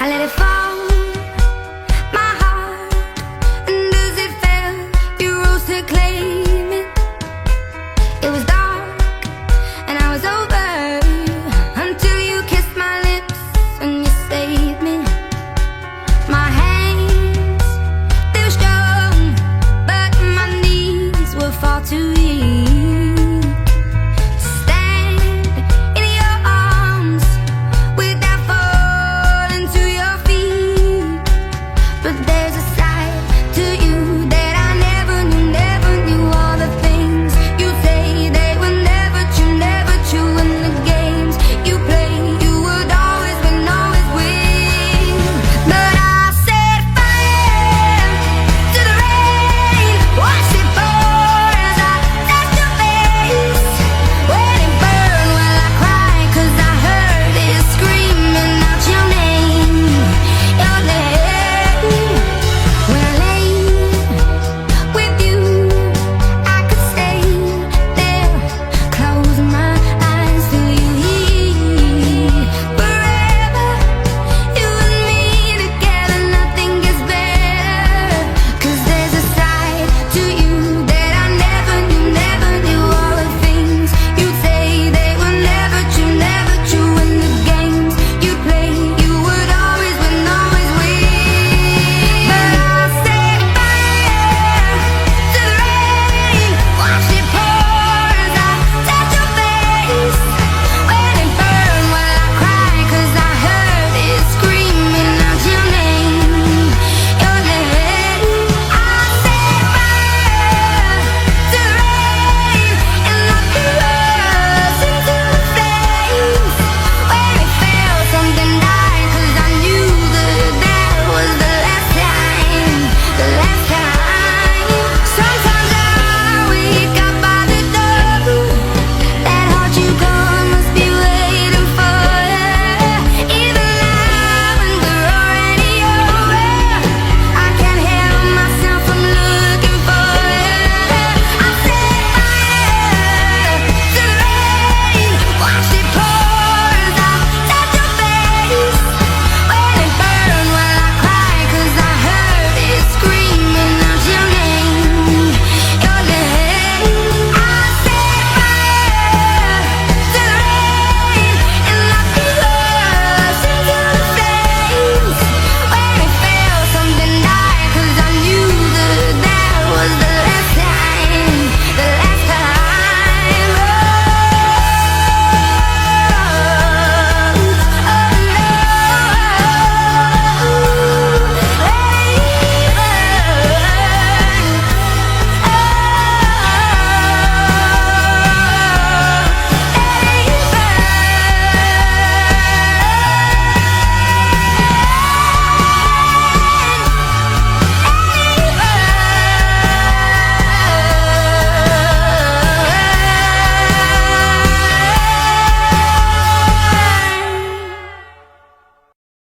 I let it fall, my heart. And as it fell, you rose to claim it. It was dark and I was over until you kissed my lips and you saved me. My hands, they were strong, but my knees were far too weak.